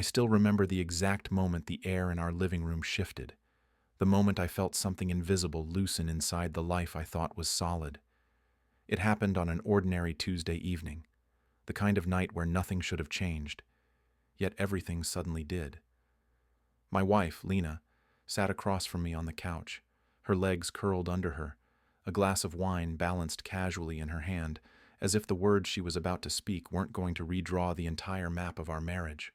still remember the exact moment the air in our living room shifted, the moment I felt something invisible loosen inside the life I thought was solid. It happened on an ordinary Tuesday evening, the kind of night where nothing should have changed, yet everything suddenly did. My wife, Lena, sat across from me on the couch, her legs curled under her, a glass of wine balanced casually in her hand, as if the words she was about to speak weren't going to redraw the entire map of our marriage.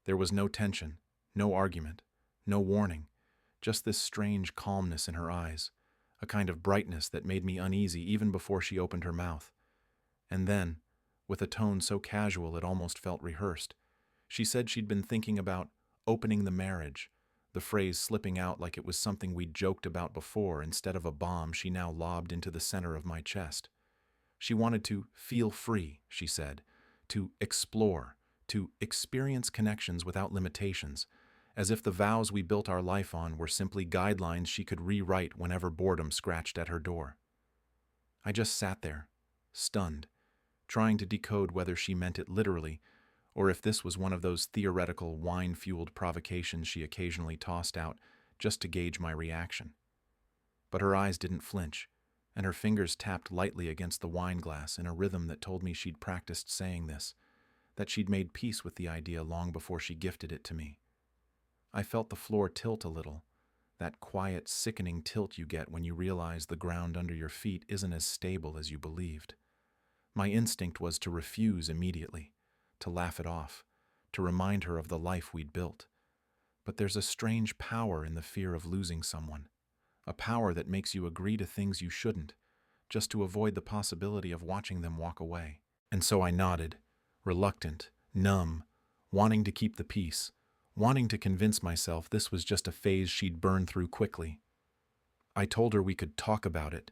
There was no tension, no argument, no warning, just this strange calmness in her eyes, a kind of brightness that made me uneasy even before she opened her mouth. And then, with a tone so casual it almost felt rehearsed, she said she'd been thinking about opening the marriage, the phrase slipping out like it was something we'd joked about before instead of a bomb she now lobbed into the center of my chest. She wanted to feel free, she said, to explore, to experience connections without limitations, as if the vows we built our life on were simply guidelines she could rewrite whenever boredom scratched at her door. I just sat there, stunned, trying to decode whether she meant it literally, or if this was one of those theoretical, wine-fueled provocations she occasionally tossed out just to gauge my reaction. But her eyes didn't flinch, and her fingers tapped lightly against the wine glass in a rhythm that told me she'd practiced saying this, that she'd made peace with the idea long before she gifted it to me. I felt the floor tilt a little, that quiet, sickening tilt you get when you realize the ground under your feet isn't as stable as you believed. My instinct was to refuse immediately, to laugh it off, to remind her of the life we'd built. But there's a strange power in the fear of losing someone, a power that makes you agree to things you shouldn't, just to avoid the possibility of watching them walk away. And so I nodded, reluctant, numb, wanting to keep the peace, wanting to convince myself this was just a phase she'd burn through quickly. I told her we could talk about it,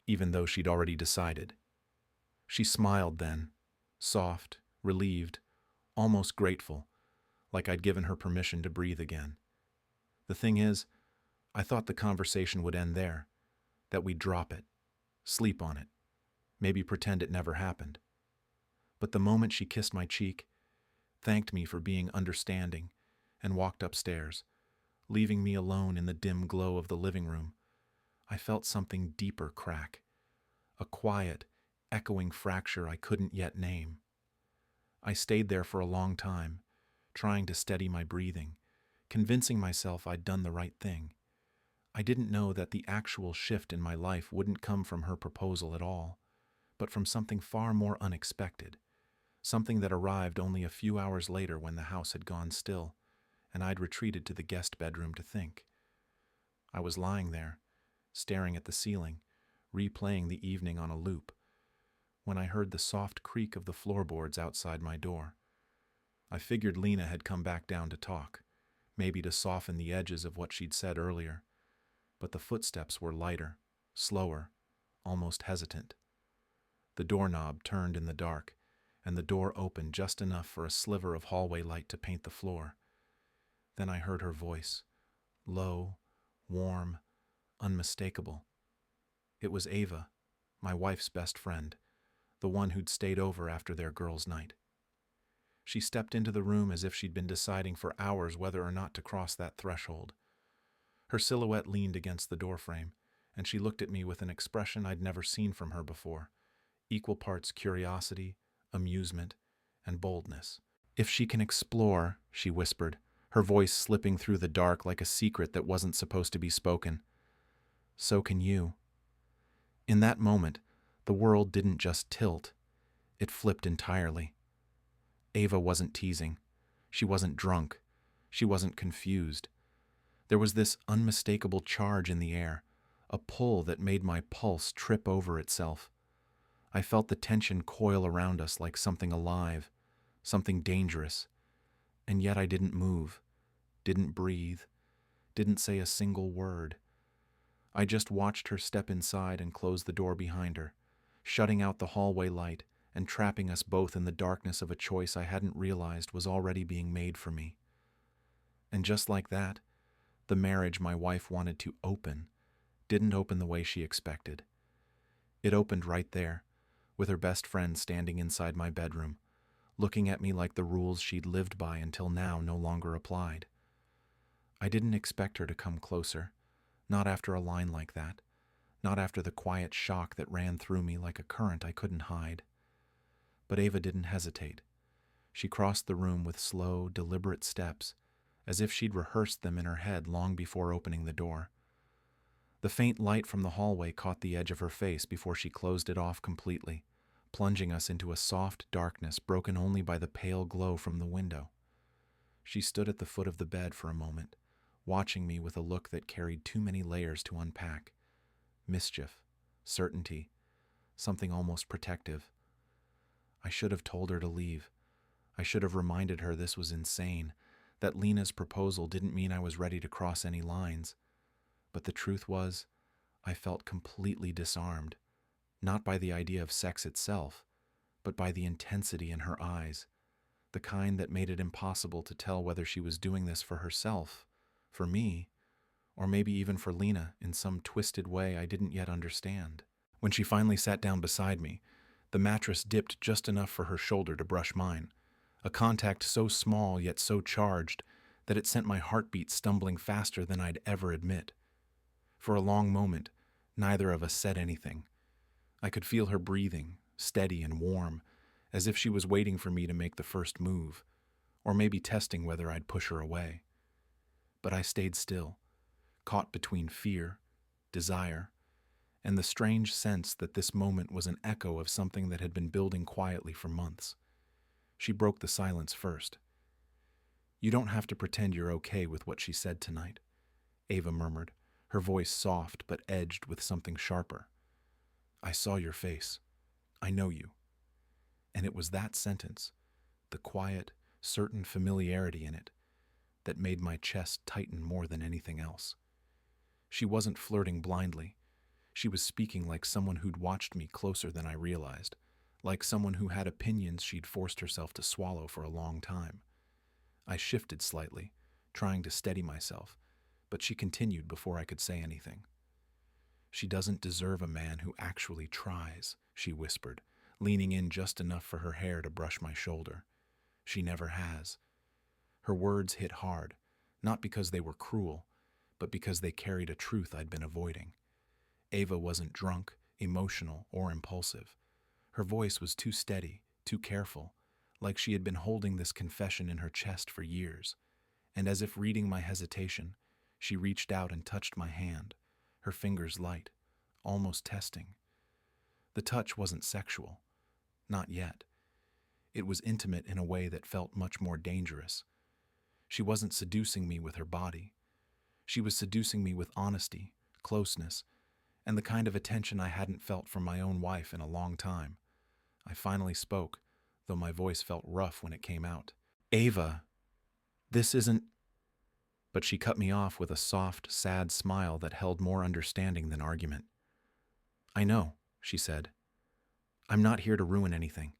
even though she'd already decided. She smiled then, soft, relieved, almost grateful, like I'd given her permission to breathe again. The thing is, I thought the conversation would end there, that we'd drop it, sleep on it, maybe pretend it never happened. But the moment she kissed my cheek, thanked me for being understanding, and walked upstairs, leaving me alone in the dim glow of the living room, I felt something deeper crack, a quiet, echoing fracture I couldn't yet name. I stayed there for a long time, trying to steady my breathing, convincing myself I'd done the right thing. I didn't know that the actual shift in my life wouldn't come from her proposal at all, but from something far more unexpected, something that arrived only a few hours later when the house had gone still, and I'd retreated to the guest bedroom to think. I was lying there, staring at the ceiling, replaying the evening on a loop, when I heard the soft creak of the floorboards outside my door. I figured Lena had come back down to talk, maybe to soften the edges of what she'd said earlier, but the footsteps were lighter, slower, almost hesitant. The doorknob turned in the dark, and the door opened just enough for a sliver of hallway light to paint the floor. Then I heard her voice, low, warm, unmistakable. It was Ava, my wife's best friend, the one who'd stayed over after their girls' night. She stepped into the room as if she'd been deciding for hours whether or not to cross that threshold. Her silhouette leaned against the doorframe, and she looked at me with an expression I'd never seen from her before, equal parts curiosity, amusement, and boldness. "If she can explore," she whispered, her voice slipping through the dark like a secret that wasn't supposed to be spoken, "so can you." In that moment, the world didn't just tilt, it flipped entirely. Ava wasn't teasing. She wasn't drunk. She wasn't confused. There was this unmistakable charge in the air, a pull that made my pulse trip over itself. I felt the tension coil around us like something alive, something dangerous, and yet I didn't move, didn't breathe, didn't say a single word. I just watched her step inside and close the door behind her, shutting out the hallway light and trapping us both in the darkness of a choice I hadn't realized was already being made for me. And just like that, the marriage my wife wanted to open didn't open the way she expected. It opened right there, with her best friend standing inside my bedroom, looking at me like the rules she'd lived by until now no longer applied. I didn't expect her to come closer, not after a line like that, not after the quiet shock that ran through me like a current I couldn't hide. But Ava didn't hesitate. She crossed the room with slow, deliberate steps, as if she'd rehearsed them in her head long before opening the door. The faint light from the hallway caught the edge of her face before she closed it off completely, plunging us into a soft darkness broken only by the pale glow from the window. She stood at the foot of the bed for a moment, watching me with a look that carried too many layers to unpack. Mischief, certainty, something almost protective. I should have told her to leave. I should have reminded her this was insane, that Lena's proposal didn't mean I was ready to cross any lines. But the truth was, I felt completely disarmed, not by the idea of sex itself, but by the intensity in her eyes, the kind that made it impossible to tell whether she was doing this for herself, for me, or maybe even for Lena in some twisted way I didn't yet understand. When she finally sat down beside me, the mattress dipped just enough for her shoulder to brush mine, a contact so small yet so charged that it sent my heartbeat stumbling faster than I'd ever admit. For a long moment, neither of us said anything. I could feel her breathing, steady and warm, as if she was waiting for me to make the first move, or maybe testing whether I'd push her away. But I stayed still, caught between fear, desire, and the strange sense that this moment was an echo of something that had been building quietly for months. She broke the silence first. "You don't have to pretend you're okay with what she said tonight," Ava murmured, her voice soft but edged with something sharper. "I saw your face. I know you." And it was that sentence, the quiet, certain familiarity in it, that made my chest tighten more than anything else. She wasn't flirting blindly. She was speaking like someone who'd watched me closer than I realized, like someone who had opinions she'd forced herself to swallow for a long time. I shifted slightly, trying to steady myself, but she continued before I could say anything. "She doesn't deserve a man who actually tries," she whispered, leaning in just enough for her hair to brush my shoulder. "She never has." Her words hit hard, not because they were cruel, but because they carried a truth I'd been avoiding. Ava wasn't drunk, emotional, or impulsive. Her voice was too steady, too careful, like she had been holding this confession in her chest for years. And as if reading my hesitation, she reached out and touched my hand, her fingers light, almost testing. The touch wasn't sexual. Not yet. It was intimate in a way that felt much more dangerous. She wasn't seducing me with her body. She was seducing me with honesty, closeness, and the kind of attention I hadn't felt from my own wife in a long time. I finally spoke, though my voice felt rough when it came out. "Ava, this isn't—" But she cut me off with a soft, sad smile that held more understanding than argument. "I know," she said. "I'm not here to ruin anything.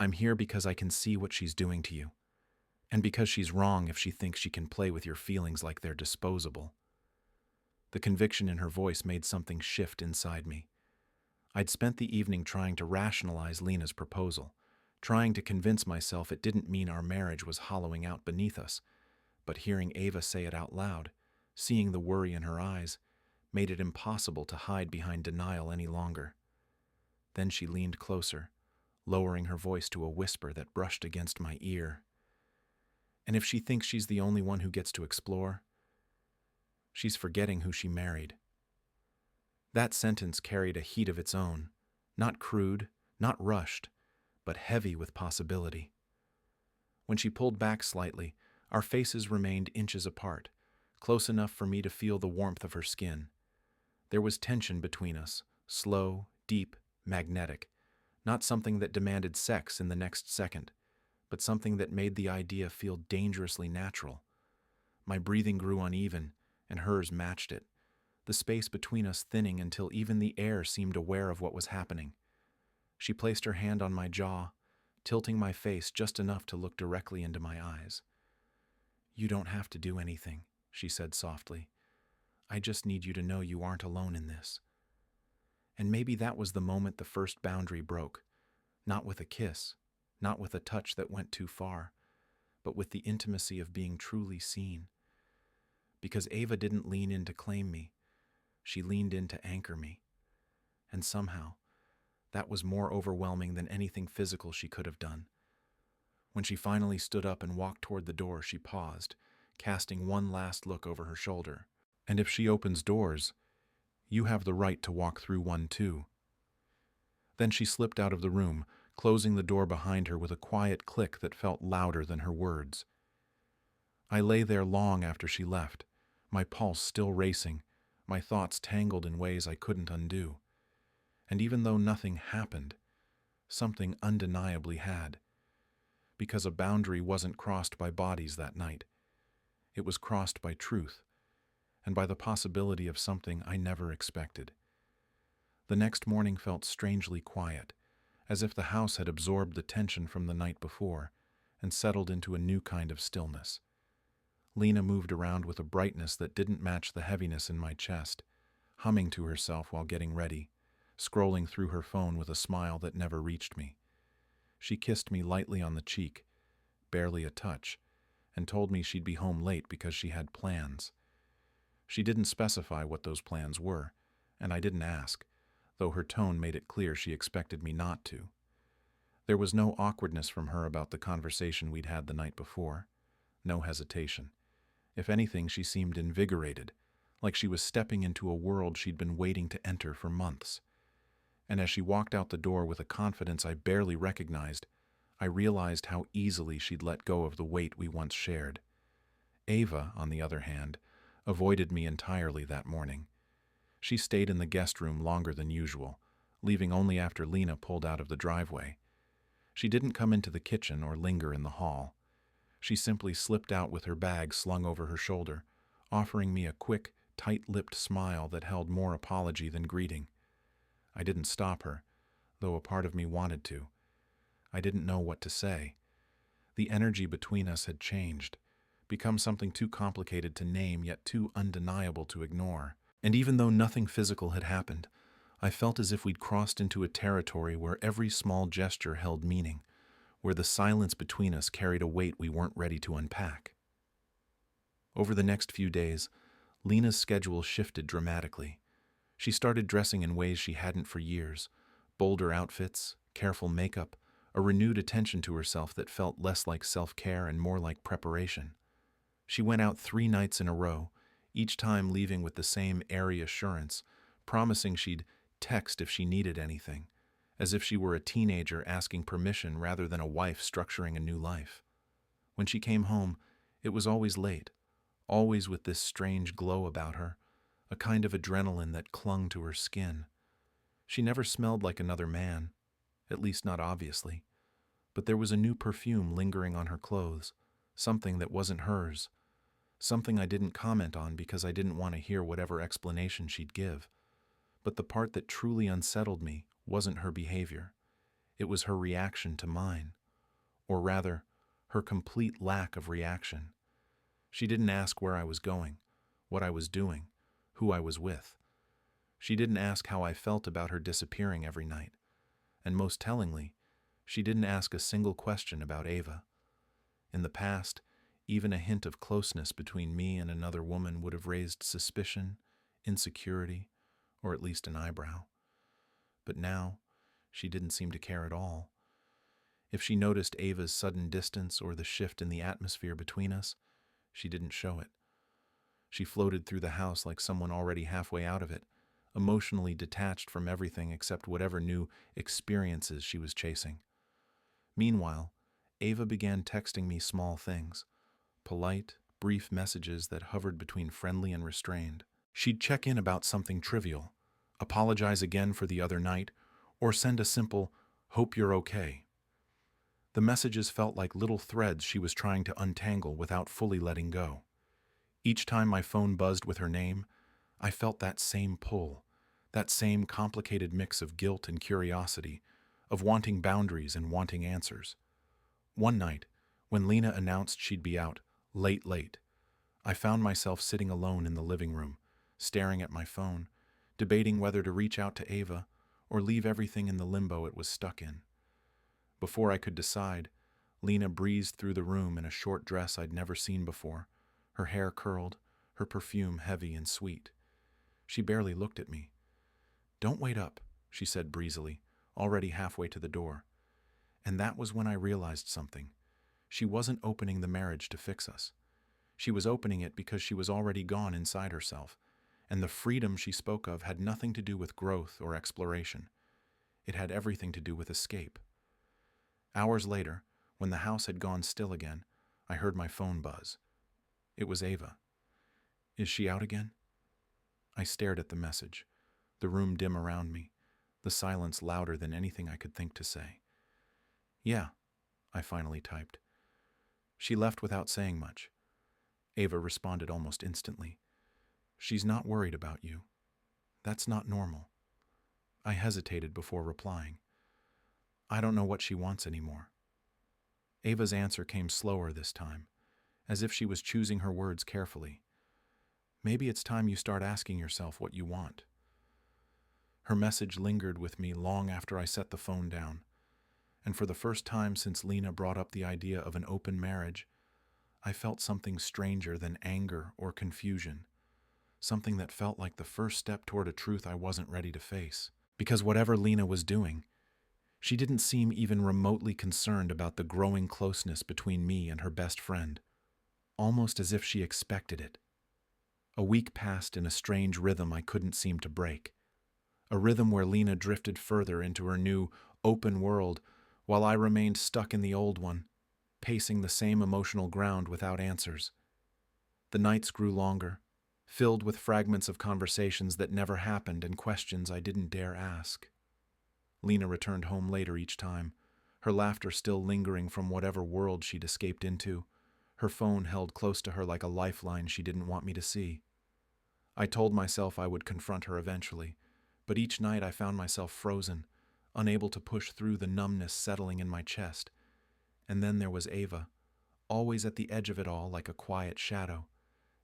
I'm here because I can see what she's doing to you, and because she's wrong if she thinks she can play with your feelings like they're disposable." The conviction in her voice made something shift inside me. I'd spent the evening trying to rationalize Lena's proposal, trying to convince myself it didn't mean our marriage was hollowing out beneath us, but hearing Ava say it out loud, seeing the worry in her eyes, made it impossible to hide behind denial any longer. Then she leaned closer, lowering her voice to a whisper that brushed against my ear. "And if she thinks she's the only one who gets to explore, she's forgetting who she married." That sentence carried a heat of its own, not crude, not rushed, but heavy with possibility. When she pulled back slightly, our faces remained inches apart, close enough for me to feel the warmth of her skin. There was tension between us, slow, deep, magnetic, not something that demanded sex in the next second, but something that made the idea feel dangerously natural. My breathing grew uneven, and hers matched it, the space between us thinning until even the air seemed aware of what was happening. She placed her hand on my jaw, tilting my face just enough to look directly into my eyes. "You don't have to do anything," she said softly. "I just need you to know you aren't alone in this." And maybe that was the moment the first boundary broke, not with a kiss, not with a touch that went too far, but with the intimacy of being truly seen. Because Ava didn't lean in to claim me, she leaned in to anchor me. And somehow, that was more overwhelming than anything physical she could have done. When she finally stood up and walked toward the door, she paused, casting one last look over her shoulder. And if she opens doors, you have the right to walk through one too. Then she slipped out of the room, closing the door behind her with a quiet click that felt louder than her words. I lay there long after she left, my pulse still racing, my thoughts tangled in ways I couldn't undo. And even though nothing happened, something undeniably had. Because a boundary wasn't crossed by bodies that night. It was crossed by truth, and by the possibility of something I never expected. The next morning felt strangely quiet, as if the house had absorbed the tension from the night before and settled into a new kind of stillness. Lena moved around with a brightness that didn't match the heaviness in my chest, humming to herself while getting ready, scrolling through her phone with a smile that never reached me. She kissed me lightly on the cheek, barely a touch, and told me she'd be home late because she had plans. She didn't specify what those plans were, and I didn't ask, though her tone made it clear she expected me not to. There was no awkwardness from her about the conversation we'd had the night before, no hesitation. If anything, she seemed invigorated, like she was stepping into a world she'd been waiting to enter for months. And as she walked out the door with a confidence I barely recognized, I realized how easily she'd let go of the weight we once shared. Ava, on the other hand, avoided me entirely that morning. She stayed in the guest room longer than usual, leaving only after Lena pulled out of the driveway. She didn't come into the kitchen or linger in the hall. She simply slipped out with her bag slung over her shoulder, offering me a quick, tight-lipped smile that held more apology than greeting. I didn't stop her, though a part of me wanted to. I didn't know what to say. The energy between us had changed, become something too complicated to name yet too undeniable to ignore. And even though nothing physical had happened, I felt as if we'd crossed into a territory where every small gesture held meaning, where the silence between us carried a weight we weren't ready to unpack. Over the next few days, Lena's schedule shifted dramatically. She started dressing in ways she hadn't for years, bolder outfits, careful makeup, a renewed attention to herself that felt less like self-care and more like preparation. She went out 3 nights in a row, each time leaving with the same airy assurance, promising she'd text if she needed anything, as if she were a teenager asking permission rather than a wife structuring a new life. When she came home, it was always late, always with this strange glow about her, a kind of adrenaline that clung to her skin. She never smelled like another man, at least not obviously, but there was a new perfume lingering on her clothes, something that wasn't hers, something I didn't comment on because I didn't want to hear whatever explanation she'd give. But the part that truly unsettled me wasn't her behavior. It was her reaction to mine. Or rather, her complete lack of reaction. She didn't ask where I was going, what I was doing, who I was with. She didn't ask how I felt about her disappearing every night. And most tellingly, she didn't ask a single question about Ava. In the past, even a hint of closeness between me and another woman would have raised suspicion, insecurity, or at least an eyebrow. But now, she didn't seem to care at all. If she noticed Ava's sudden distance or the shift in the atmosphere between us, she didn't show it. She floated through the house like someone already halfway out of it, emotionally detached from everything except whatever new experiences she was chasing. Meanwhile, Ava began texting me small things, polite, brief messages that hovered between friendly and restrained. She'd check in about something trivial, apologize again for the other night, or send a simple, "Hope you're okay." The messages felt like little threads she was trying to untangle without fully letting go. Each time my phone buzzed with her name, I felt that same pull, that same complicated mix of guilt and curiosity, of wanting boundaries and wanting answers. One night, when Lena announced she'd be out, late, I found myself sitting alone in the living room, staring at my phone, debating whether to reach out to Ava or leave everything in the limbo it was stuck in. Before I could decide, Lena breezed through the room in a short dress I'd never seen before, her hair curled, her perfume heavy and sweet. She barely looked at me. "Don't wait up," she said breezily, already halfway to the door. And that was when I realized something. She wasn't opening the marriage to fix us. She was opening it because she was already gone inside herself, and the freedom she spoke of had nothing to do with growth or exploration. It had everything to do with escape. Hours later, when the house had gone still again, I heard my phone buzz. It was Ava. "Is she out again?" I stared at the message, the room dim around me, the silence louder than anything I could think to say. "Yeah," I finally typed. She left without saying much. Ava responded almost instantly. "She's not worried about you. That's not normal." I hesitated before replying. "I don't know what she wants anymore." Ava's answer came slower this time, as if she was choosing her words carefully. "Maybe it's time you start asking yourself what you want." Her message lingered with me long after I set the phone down, and for the first time since Lena brought up the idea of an open marriage, I felt something stranger than anger or confusion, something that felt like the first step toward a truth I wasn't ready to face. Because whatever Lena was doing, she didn't seem even remotely concerned about the growing closeness between me and her best friend, almost as if she expected it. A week passed in a strange rhythm I couldn't seem to break, a rhythm where Lena drifted further into her new, open world, while I remained stuck in the old one, pacing the same emotional ground without answers. The nights grew longer, filled with fragments of conversations that never happened and questions I didn't dare ask. Lena returned home later each time, her laughter still lingering from whatever world she'd escaped into, her phone held close to her like a lifeline she didn't want me to see. I told myself I would confront her eventually, but each night I found myself frozen, unable to push through the numbness settling in my chest. And then there was Ava, always at the edge of it all like a quiet shadow,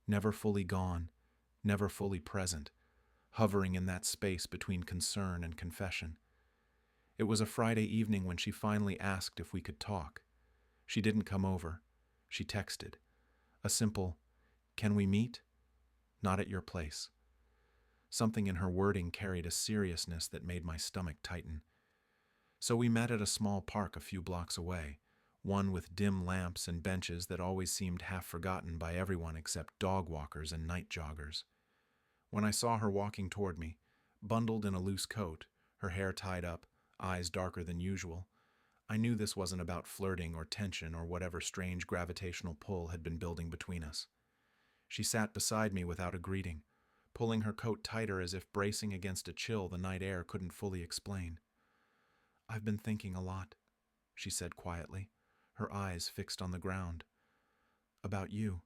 never fully gone, never fully present, hovering in that space between concern and confession. It was a Friday evening when she finally asked if we could talk. She didn't come over. She texted. A simple, "Can we meet?" Not at your place. Something in her wording carried a seriousness that made my stomach tighten. So we met at a small park a few blocks away, one with dim lamps and benches that always seemed half forgotten by everyone except dog walkers and night joggers. When I saw her walking toward me, bundled in a loose coat, her hair tied up, eyes darker than usual, I knew this wasn't about flirting or tension or whatever strange gravitational pull had been building between us. She sat beside me without a greeting, pulling her coat tighter as if bracing against a chill the night air couldn't fully explain. "I've been thinking a lot," she said quietly, her eyes fixed on the ground. "About you.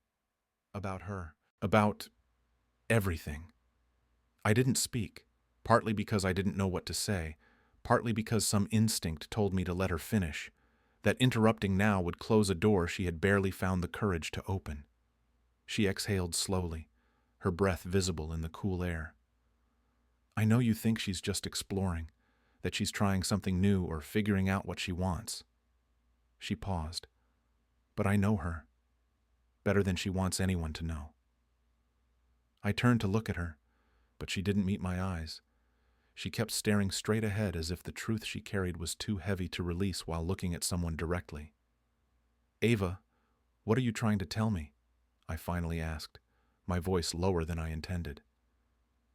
About her. About everything." I didn't speak, partly because I didn't know what to say, partly because some instinct told me to let her finish, that interrupting now would close a door she had barely found the courage to open. She exhaled slowly, her breath visible in the cool air. "I know you think she's just exploring, that she's trying something new or figuring out what she wants." She paused. "But I know her, better than she wants anyone to know." I turned to look at her, but she didn't meet my eyes. She kept staring straight ahead as if the truth she carried was too heavy to release while looking at someone directly. "Ava, what are you trying to tell me?" I finally asked, my voice lower than I intended.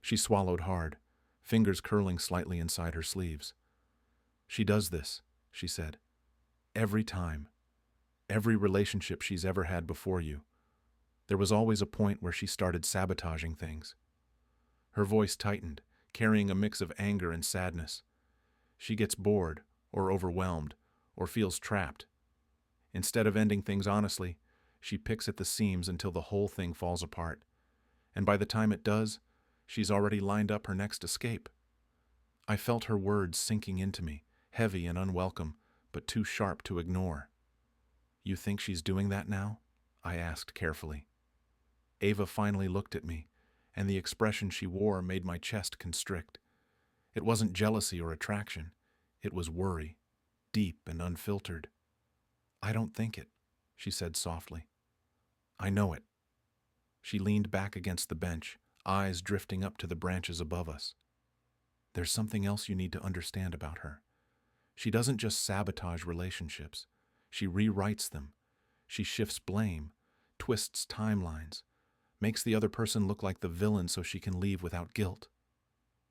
She swallowed hard, fingers curling slightly inside her sleeves. "She does this," she said. "Every time. Every relationship she's ever had before you. There was always a point where she started sabotaging things." Her voice tightened, carrying a mix of anger and sadness. "She gets bored, or overwhelmed, or feels trapped. Instead of ending things honestly, she picks at the seams until the whole thing falls apart. And by the time it does, she's already lined up her next escape." I felt her words sinking into me, heavy and unwelcome, but too sharp to ignore. "You think she's doing that now?" I asked carefully. Ava finally looked at me, and the expression she wore made my chest constrict. It wasn't jealousy or attraction. It was worry. deep and unfiltered. "I don't think it," she said softly. "I know it." She leaned back against the bench, eyes drifting up to the branches above us. "There's something else you need to understand about her. She doesn't just sabotage relationships. She rewrites them. She shifts blame, twists timelines, makes the other person look like the villain so she can leave without guilt."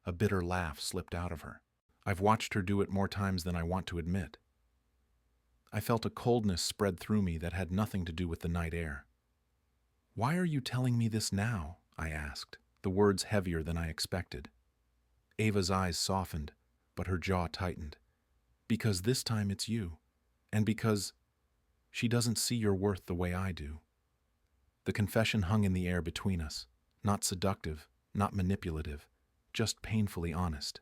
A bitter laugh slipped out of her. "I've watched her do it more times than I want to admit." I felt a coldness spread through me that had nothing to do with the night air. "Why are you telling me this now?" I asked, the words heavier than I expected. Ava's eyes softened, but her jaw tightened. "Because this time it's you, and because she doesn't see your worth the way I do." The confession hung in the air between us, not seductive, not manipulative, just painfully honest.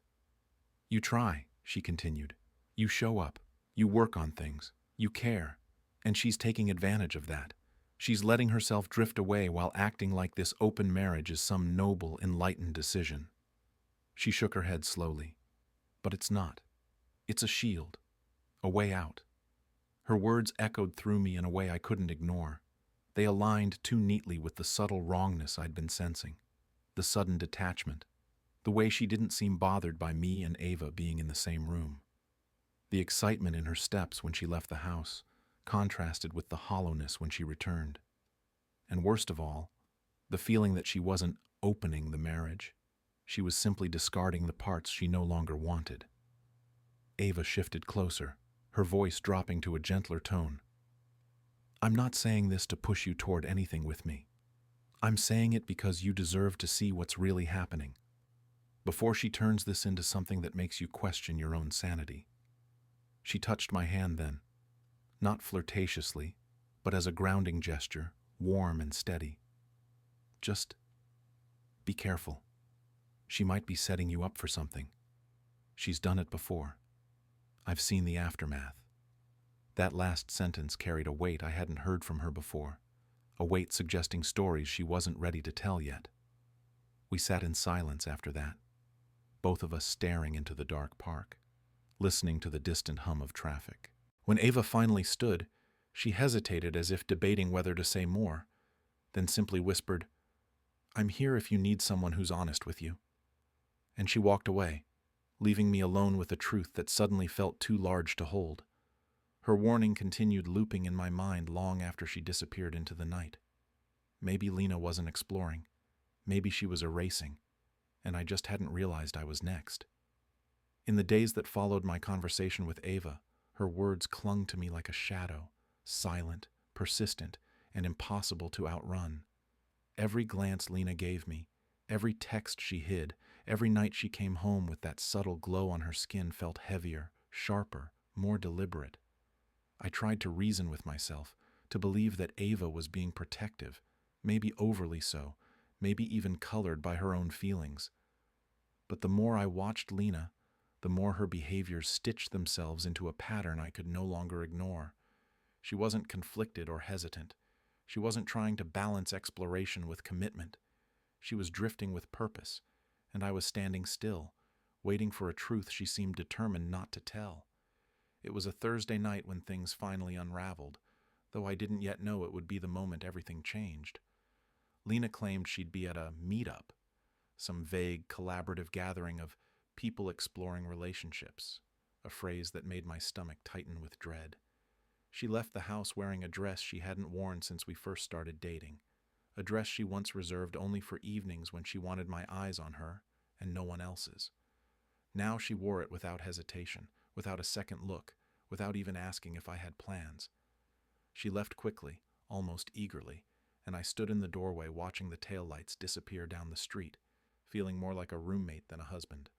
"You try," she continued. "You show up. You work on things. You care. And she's taking advantage of that. She's letting herself drift away while acting like this open marriage is some noble, enlightened decision." She shook her head slowly. "But it's not. It's a shield. A way out." Her words echoed through me in a way I couldn't ignore. They aligned too neatly with the subtle wrongness I'd been sensing. The sudden detachment. The way she didn't seem bothered by me and Ava being in the same room. The excitement in her steps when she left the house contrasted with the hollowness when she returned. And worst of all, the feeling that she wasn't opening the marriage. She was simply discarding the parts she no longer wanted. Ava shifted closer, her voice dropping to a gentler tone. "I'm not saying this to push you toward anything with me. I'm saying it because you deserve to see what's really happening, before she turns this into something that makes you question your own sanity." She touched my hand then, not flirtatiously, but as a grounding gesture, warm and steady. "Just be careful. She might be setting you up for something. She's done it before. I've seen the aftermath." That last sentence carried a weight I hadn't heard from her before, a weight suggesting stories she wasn't ready to tell yet. We sat in silence after that, both of us staring into the dark park, listening to the distant hum of traffic. When Ava finally stood, she hesitated as if debating whether to say more, then simply whispered, "I'm here if you need someone who's honest with you." And she walked away, leaving me alone with a truth that suddenly felt too large to hold. Her warning continued looping in my mind long after she disappeared into the night. Maybe Lena wasn't exploring. Maybe she was erasing, and I just hadn't realized I was next. In the days that followed my conversation with Ava, her words clung to me like a shadow, silent, persistent, and impossible to outrun. Every glance Lena gave me, every text she hid, every night she came home with that subtle glow on her skin felt heavier, sharper, more deliberate. I tried to reason with myself, to believe that Ava was being protective, maybe overly so, maybe even colored by her own feelings. But the more I watched Lena, the more her behaviors stitched themselves into a pattern I could no longer ignore. She wasn't conflicted or hesitant. She wasn't trying to balance exploration with commitment. She was drifting with purpose, and I was standing still, waiting for a truth she seemed determined not to tell. It was a Thursday night when things finally unraveled, though I didn't yet know it would be the moment everything changed. Lena claimed she'd be at a meetup, some vague collaborative gathering of people exploring relationships, a phrase that made my stomach tighten with dread. She left the house wearing a dress she hadn't worn since we first started dating, a dress she once reserved only for evenings when she wanted my eyes on her and no one else's. Now she wore it without hesitation, without a second look, without even asking if I had plans. She left quickly, almost eagerly, and I stood in the doorway watching the taillights disappear down the street, feeling more like a roommate than a husband.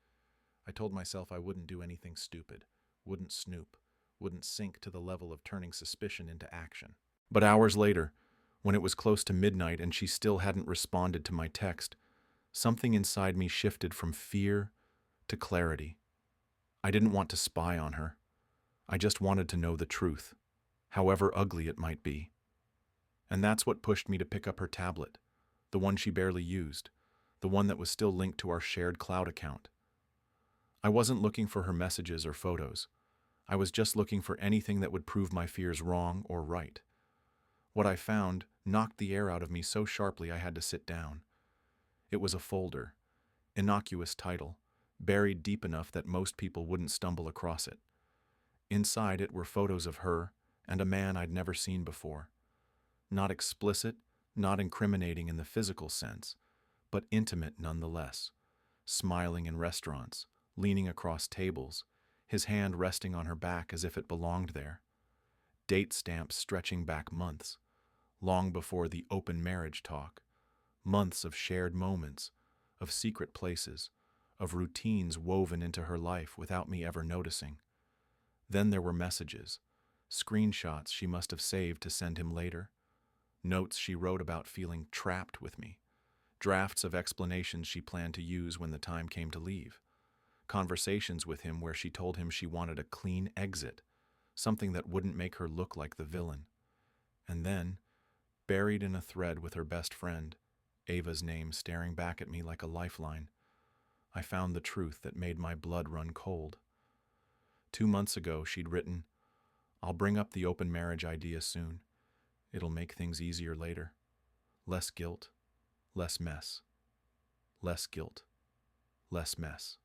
I told myself I wouldn't do anything stupid, wouldn't snoop, wouldn't sink to the level of turning suspicion into action. But hours later, when it was close to midnight and she still hadn't responded to my text, something inside me shifted from fear to clarity. I didn't want to spy on her. I just wanted to know the truth, however ugly it might be. And that's what pushed me to pick up her tablet, the one she barely used, the one that was still linked to our shared cloud account. I wasn't looking for her messages or photos. I was just looking for anything that would prove my fears wrong or right. What I found knocked the air out of me so sharply I had to sit down. It was a folder, innocuous title, buried deep enough that most people wouldn't stumble across it. Inside it were photos of her and a man I'd never seen before. Not explicit, not incriminating in the physical sense, but intimate nonetheless. Smiling in restaurants, leaning across tables, his hand resting on her back as if it belonged there. Date stamps stretching back months, long before the open marriage talk. Months of shared moments, of secret places, of routines woven into her life without me ever noticing. Then there were messages, screenshots she must have saved to send him later, notes she wrote about feeling trapped with me, drafts of explanations she planned to use when the time came to leave, conversations with him where she told him she wanted a clean exit, something that wouldn't make her look like the villain. And then, buried in a thread with her best friend, Ava's name staring back at me like a lifeline, I found the truth that made my blood run cold. 2 months ago, she'd written, "I'll bring up the open marriage idea soon. It'll make things easier later. Less guilt, less mess. Less guilt, less mess."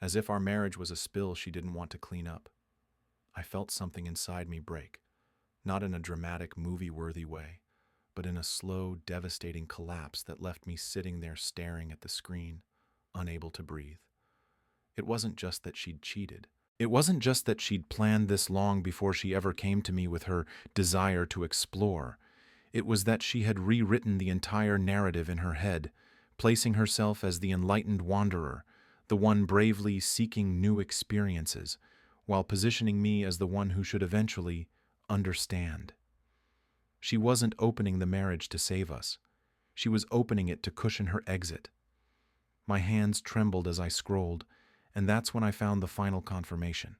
As if our marriage was a spill she didn't want to clean up. I felt something inside me break, not in a dramatic, movie-worthy way, but in a slow, devastating collapse that left me sitting there staring at the screen, unable to breathe. It wasn't just that she'd cheated. It wasn't just that she'd planned this long before she ever came to me with her desire to explore. It was that she had rewritten the entire narrative in her head, placing herself as the enlightened wanderer, the one bravely seeking new experiences, while positioning me as the one who should eventually understand. She wasn't opening the marriage to save us. She was opening it to cushion her exit. My hands trembled as I scrolled, and that's when I found the final confirmation.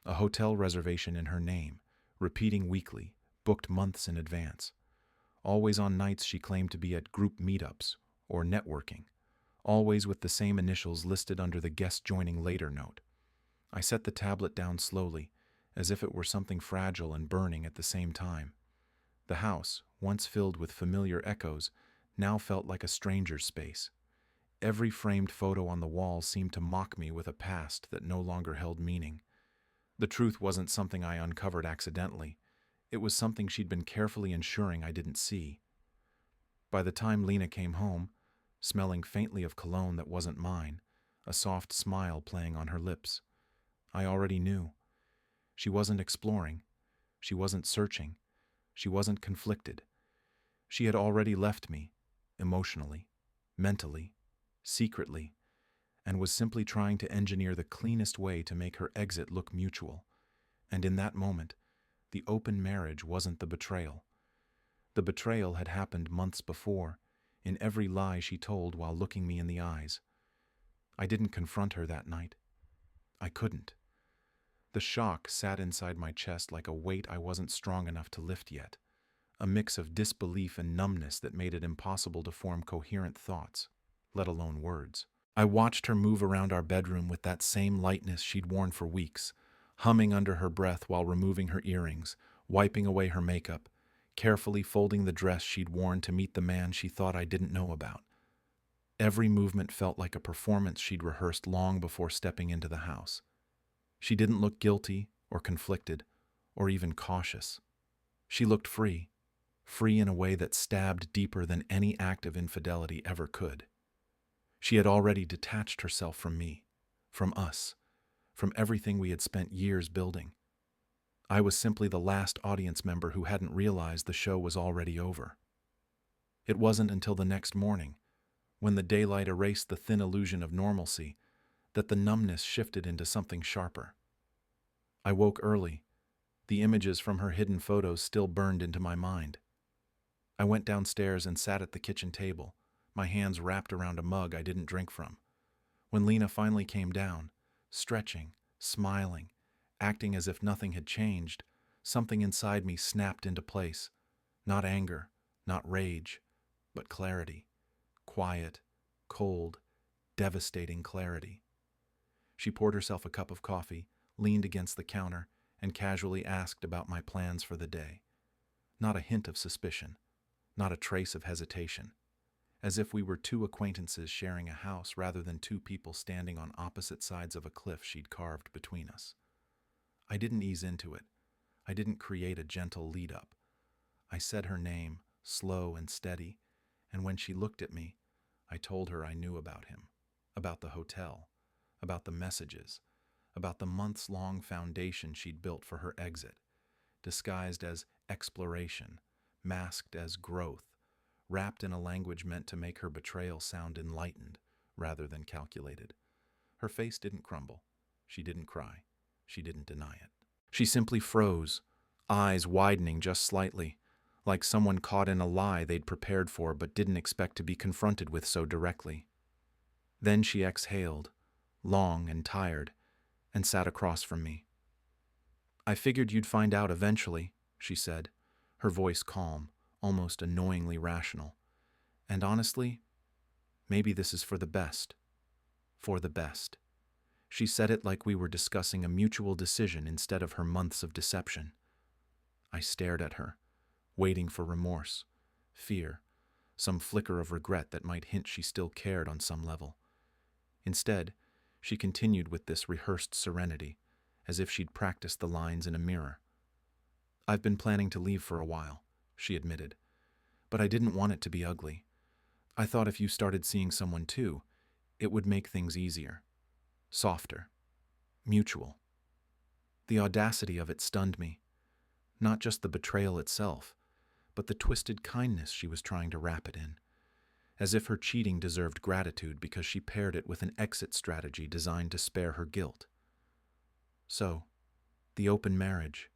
A hotel reservation in her name, repeating weekly, booked months in advance. Always on nights she claimed to be at group meetups or networking, always with the same initials listed under the guest joining later note. I set the tablet down slowly, as if it were something fragile and burning at the same time. The house, once filled with familiar echoes, now felt like a stranger's space. Every framed photo on the wall seemed to mock me with a past that no longer held meaning. The truth wasn't something I uncovered accidentally. It was something she'd been carefully ensuring I didn't see. By the time Lena came home, smelling faintly of cologne that wasn't mine, a soft smile playing on her lips, I already knew. She wasn't exploring. She wasn't searching. She wasn't conflicted. She had already left me, emotionally, mentally, secretly, and was simply trying to engineer the cleanest way to make her exit look mutual. And in that moment, the open marriage wasn't the betrayal. The betrayal had happened months before, in every lie she told while looking me in the eyes. I didn't confront her that night. I couldn't. The shock sat inside my chest like a weight I wasn't strong enough to lift yet, a mix of disbelief and numbness that made it impossible to form coherent thoughts, let alone words. I watched her move around our bedroom with that same lightness she'd worn for weeks, humming under her breath while removing her earrings, wiping away her makeup, carefully folding the dress she'd worn to meet the man she thought I didn't know about. Every movement felt like a performance she'd rehearsed long before stepping into the house. She didn't look guilty or conflicted or even cautious. She looked free, free in a way that stabbed deeper than any act of infidelity ever could. She had already detached herself from me, from us, from everything we had spent years building. I was simply the last audience member who hadn't realized the show was already over. It wasn't until the next morning, when the daylight erased the thin illusion of normalcy, that the numbness shifted into something sharper. I woke early. The images from her hidden photos still burned into my mind. I went downstairs and sat at the kitchen table, my hands wrapped around a mug I didn't drink from. When Lena finally came down, stretching, smiling, acting as if nothing had changed, something inside me snapped into place. Not anger, not rage, but clarity. Quiet, cold, devastating clarity. She poured herself a cup of coffee, leaned against the counter, and casually asked about my plans for the day. Not a hint of suspicion, not a trace of hesitation, as if we were two acquaintances sharing a house rather than two people standing on opposite sides of a cliff she'd carved between us. I didn't ease into it. I didn't create a gentle lead-up. I said her name, slow and steady, and when she looked at me, I told her I knew about him, about the hotel, about the messages, about the months-long foundation she'd built for her exit, disguised as exploration, masked as growth, wrapped in a language meant to make her betrayal sound enlightened rather than calculated. Her face didn't crumble. She didn't cry. She didn't deny it. She simply froze, eyes widening just slightly, like someone caught in a lie they'd prepared for but didn't expect to be confronted with so directly. Then she exhaled, long and tired, and sat across from me. "I figured you'd find out eventually," she said, her voice calm, almost annoyingly rational. "And honestly, maybe this is for the best. For the best." She said it like we were discussing a mutual decision instead of her months of deception. I stared at her, waiting for remorse, fear, some flicker of regret that might hint she still cared on some level. Instead, she continued with this rehearsed serenity, as if she'd practiced the lines in a mirror. "I've been planning to leave for a while," she admitted, "but I didn't want it to be ugly. I thought if you started seeing someone too, it would make things easier. Softer. Mutual." The audacity of it stunned me. Not just the betrayal itself, but the twisted kindness she was trying to wrap it in. As if her cheating deserved gratitude because she paired it with an exit strategy designed to spare her guilt. "So, the open marriage,"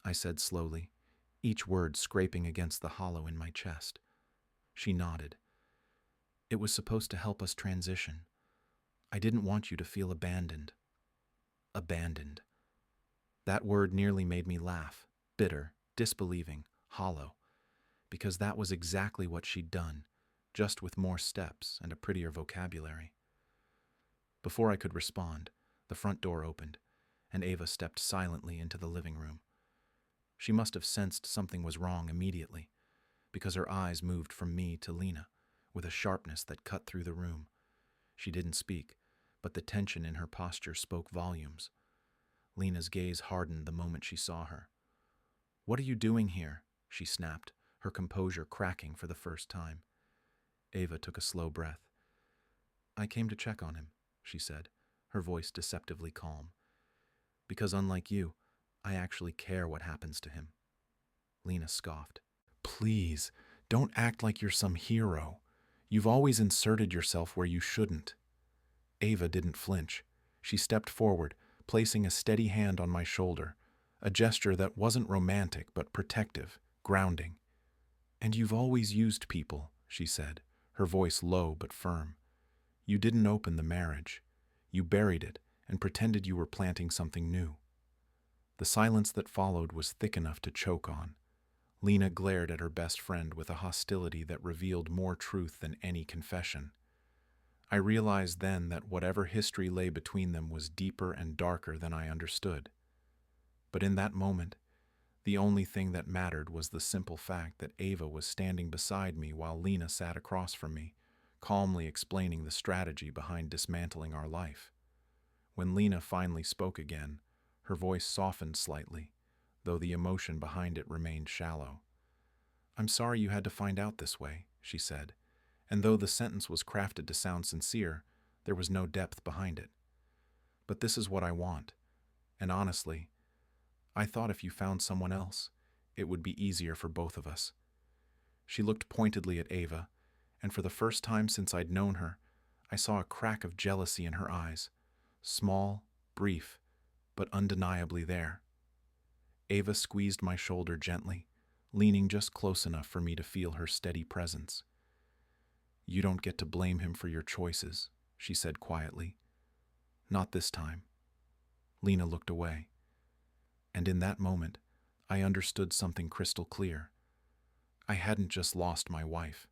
I said slowly, each word scraping against the hollow in my chest. She nodded. "It was supposed to help us transition. I didn't want you to feel abandoned." Abandoned. That word nearly made me laugh, bitter, disbelieving, hollow, because that was exactly what she'd done, just with more steps and a prettier vocabulary. Before I could respond, the front door opened, and Ava stepped silently into the living room. She must have sensed something was wrong immediately, because her eyes moved from me to Lena, with a sharpness that cut through the room. She didn't speak, but the tension in her posture spoke volumes. Lena's gaze hardened the moment she saw her. "What are you doing here?" she snapped, her composure cracking for the first time. Ava took a slow breath. "I came to check on him," she said, her voice deceptively calm. "Because unlike you, I actually care what happens to him." Lena scoffed. "Please, don't act like you're some hero. You've always inserted yourself where you shouldn't." Ava didn't flinch. She stepped forward, placing a steady hand on my shoulder, a gesture that wasn't romantic but protective, grounding. "And you've always used people," she said, her voice low but firm. "You didn't open the marriage. You buried it and pretended you were planting something new." The silence that followed was thick enough to choke on. Lena glared at her best friend with a hostility that revealed more truth than any confession. I realized then that whatever history lay between them was deeper and darker than I understood. But in that moment, the only thing that mattered was the simple fact that Ava was standing beside me while Lena sat across from me, calmly explaining the strategy behind dismantling our life. When Lena finally spoke again, her voice softened slightly, though the emotion behind it remained shallow. "I'm sorry you had to find out this way," she said, and though the sentence was crafted to sound sincere, there was no depth behind it. "But this is what I want, and honestly, I thought if you found someone else, it would be easier for both of us." She looked pointedly at Ava, and for the first time since I'd known her, I saw a crack of jealousy in her eyes, small, brief, but undeniably there. Ava squeezed my shoulder gently, leaning just close enough for me to feel her steady presence. "You don't get to blame him for your choices," she said quietly. "Not this time." Lena looked away, and in that moment, I understood something crystal clear. I hadn't just lost my wife.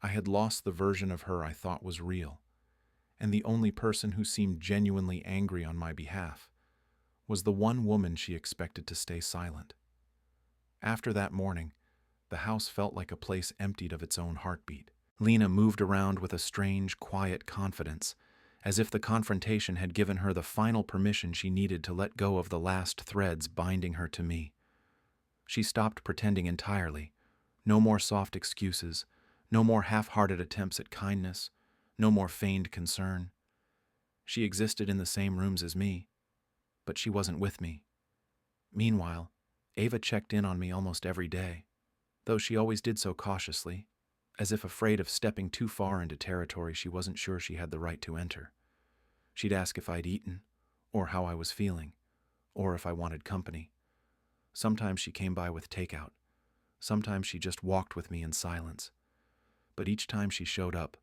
I had lost the version of her I thought was real, and the only person who seemed genuinely angry on my behalf. was the one woman she expected to stay silent. After that morning, the house felt like a place emptied of its own heartbeat. Lena moved around with a strange, quiet confidence, as if the confrontation had given her the final permission she needed to let go of the last threads binding her to me. She stopped pretending entirely. No more soft excuses, no more half-hearted attempts at kindness, no more feigned concern. She existed in the same rooms as me, but she wasn't with me. Meanwhile, Ava checked in on me almost every day, though she always did so cautiously, as if afraid of stepping too far into territory she wasn't sure she had the right to enter. She'd ask if I'd eaten, or how I was feeling, or if I wanted company. Sometimes she came by with takeout. Sometimes she just walked with me in silence. But each time she showed up,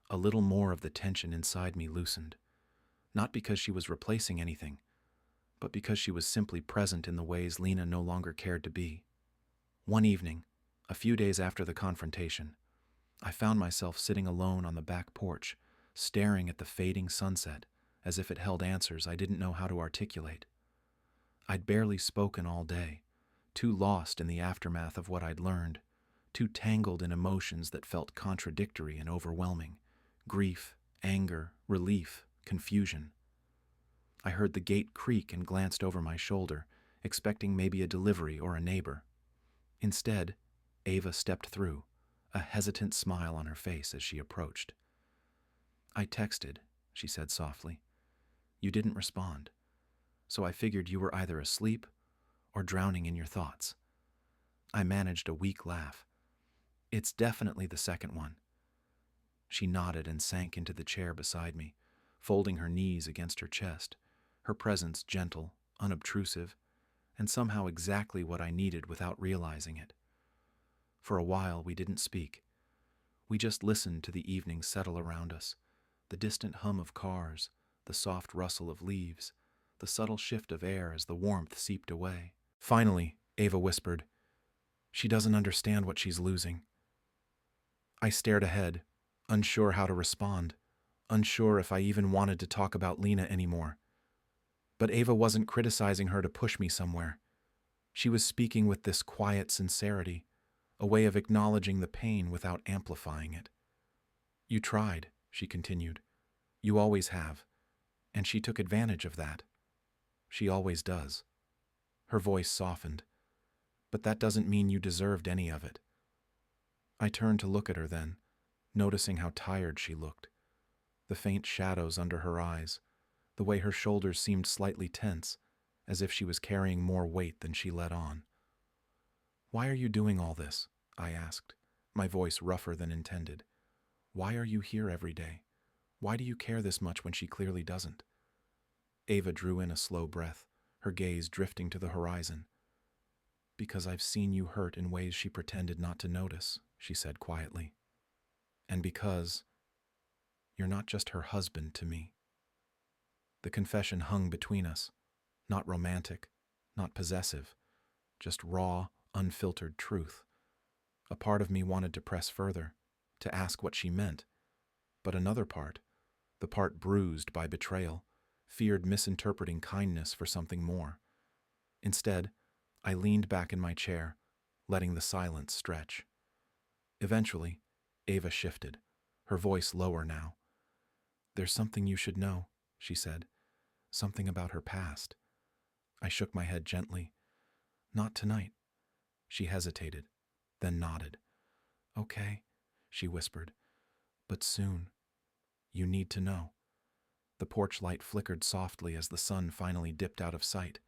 a little more of the tension inside me loosened. Not because she was replacing anything, but because she was simply present in the ways Lena no longer cared to be. One evening, a few days after the confrontation, I found myself sitting alone on the back porch, staring at the fading sunset, as if it held answers I didn't know how to articulate. I'd barely spoken all day, too lost in the aftermath of what I'd learned, too tangled in emotions that felt contradictory and overwhelming: grief, anger, relief, confusion. I heard the gate creak and glanced over my shoulder, expecting maybe a delivery or a neighbor. Instead, Ava stepped through, a hesitant smile on her face as she approached. "I texted," she said softly. "You didn't respond, so I figured you were either asleep or drowning in your thoughts." I managed a weak laugh. "It's definitely the second one." She nodded and sank into the chair beside me, folding her knees against her chest, her presence gentle, unobtrusive, and somehow exactly what I needed without realizing it. For a while we didn't speak. We just listened to the evening settle around us, the distant hum of cars, the soft rustle of leaves, the subtle shift of air as the warmth seeped away. Finally, Ava whispered, "She doesn't understand what she's losing." I stared ahead, unsure how to respond, unsure if I even wanted to talk about Lena anymore. But Ava wasn't criticizing her to push me somewhere. She was speaking with this quiet sincerity, a way of acknowledging the pain without amplifying it. "You tried," she continued. "You always have. And she took advantage of that. She always does." Her voice softened. "But that doesn't mean you deserved any of it." I turned to look at her then, noticing how tired she looked. The faint shadows under her eyes, the way her shoulders seemed slightly tense, as if she was carrying more weight than she let on. "Why are you doing all this?" I asked, my voice rougher than intended. "Why are you here every day? Why do you care this much when she clearly doesn't?" Ava drew in a slow breath, her gaze drifting to the horizon. "Because I've seen you hurt in ways she pretended not to notice," she said quietly. "And because you're not just her husband to me." The confession hung between us, not romantic, not possessive, just raw, unfiltered truth. A part of me wanted to press further, to ask what she meant, but another part, the part bruised by betrayal, feared misinterpreting kindness for something more. Instead, I leaned back in my chair, letting the silence stretch. Eventually, Ava shifted, her voice lower now. "There's something you should know," she said. "Something about her past." I shook my head gently. "Not tonight." She hesitated, then nodded. "Okay," she whispered. "But soon. You need to know." The porch light flickered softly as the sun finally dipped out of sight.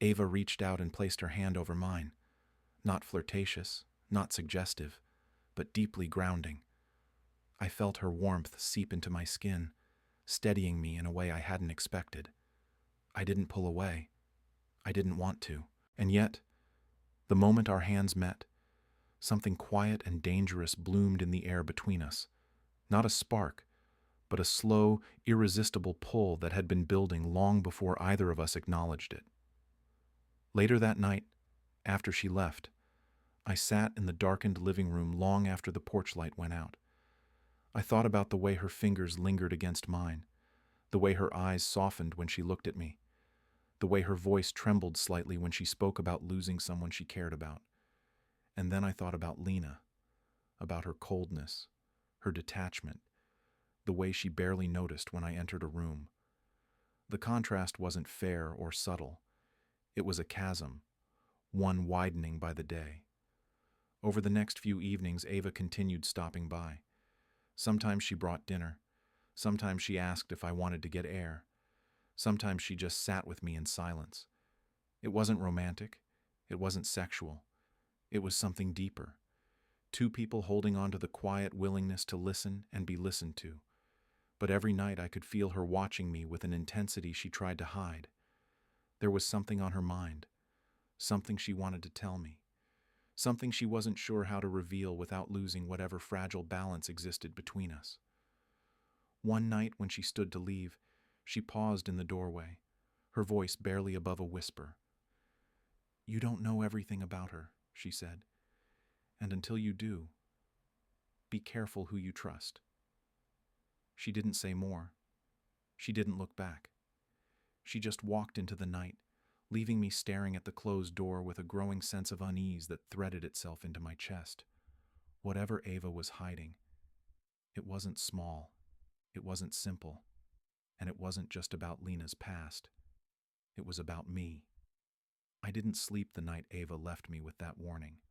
Ava reached out and placed her hand over mine. Not flirtatious, not suggestive, but deeply grounding. I felt her warmth seep into my skin, steadying me in a way I hadn't expected. I didn't pull away. I didn't want to. And yet, the moment our hands met, something quiet and dangerous bloomed in the air between us. Not a spark, but a slow, irresistible pull that had been building long before either of us acknowledged it. Later that night, after she left, I sat in the darkened living room long after the porch light went out. I thought about the way her fingers lingered against mine, the way her eyes softened when she looked at me. the way her voice trembled slightly when she spoke about losing someone she cared about. And then I thought about Lena, about her coldness, her detachment, the way she barely noticed when I entered a room. The contrast wasn't fair or subtle. It was a chasm, one widening by the day. Over the next few evenings, Ava continued stopping by. Sometimes she brought dinner. Sometimes she asked if I wanted to get air. Sometimes she just sat with me in silence. It wasn't romantic. It wasn't sexual. It was something deeper. Two people holding on to the quiet willingness to listen and be listened to. But every night I could feel her watching me with an intensity she tried to hide. There was something on her mind, something she wanted to tell me, something she wasn't sure how to reveal without losing whatever fragile balance existed between us. One night when she stood to leave, she paused in the doorway, her voice barely above a whisper. "You don't know everything about her," she said, "and until you do, be careful who you trust." She didn't say more. She didn't look back. She just walked into the night, leaving me staring at the closed door with a growing sense of unease that threaded itself into my chest. Whatever Ava was hiding, it wasn't small, it wasn't simple, and it wasn't just about Lena's past. It was about me. I didn't sleep the night Ava left me with that warning.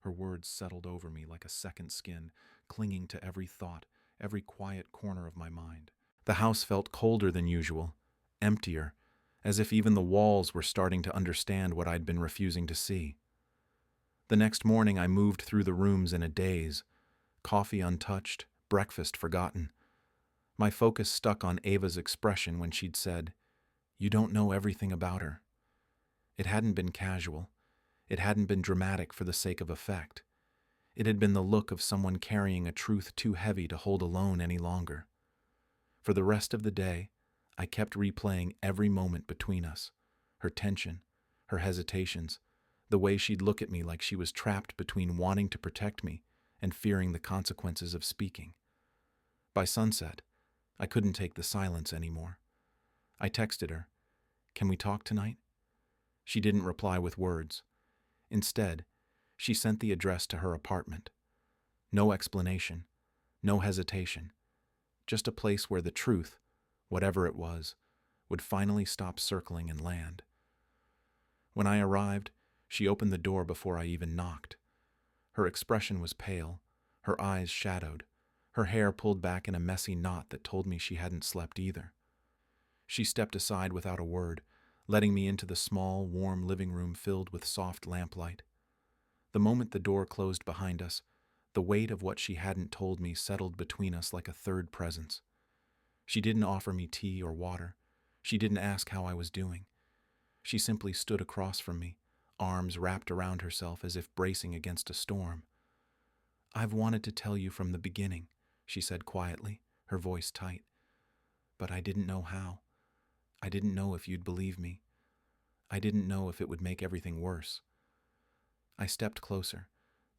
Her words settled over me like a second skin, clinging to every thought, every quiet corner of my mind. The house felt colder than usual, emptier, as if even the walls were starting to understand what I'd been refusing to see. The next morning I moved through the rooms in a daze, coffee untouched, breakfast forgotten. My focus stuck on Ava's expression when she'd said, "You don't know everything about her." It hadn't been casual. It hadn't been dramatic for the sake of effect. It had been the look of someone carrying a truth too heavy to hold alone any longer. For the rest of the day, I kept replaying every moment between us, her tension, her hesitations, the way she'd look at me like she was trapped between wanting to protect me and fearing the consequences of speaking. By sunset, I couldn't take the silence anymore. I texted her, "Can we talk tonight?" She didn't reply with words. Instead, she sent the address to her apartment. No explanation, no hesitation, just a place where the truth, whatever it was, would finally stop circling and land. When I arrived, she opened the door before I even knocked. Her expression was pale, her eyes shadowed, her hair pulled back in a messy knot that told me she hadn't slept either. She stepped aside without a word, letting me into the small, warm living room filled with soft lamplight. The moment the door closed behind us, the weight of what she hadn't told me settled between us like a third presence. She didn't offer me tea or water. She didn't ask how I was doing. She simply stood across from me, arms wrapped around herself as if bracing against a storm. "I've wanted to tell you from the beginning," she said quietly, her voice tight. "But I didn't know how. I didn't know if you'd believe me. I didn't know if it would make everything worse." I stepped closer,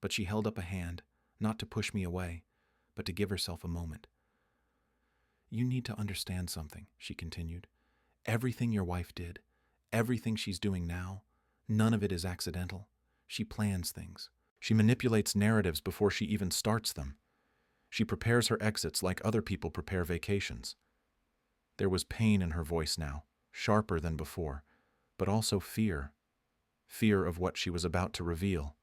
but she held up a hand, not to push me away, but to give herself a moment. "You need to understand something," she continued. "Everything your wife did, everything she's doing now, none of it is accidental. She plans things. She manipulates narratives before she even starts them. She prepares her exits like other people prepare vacations." There was pain in her voice now, sharper than before, but also fear. Fear of what she was about to reveal.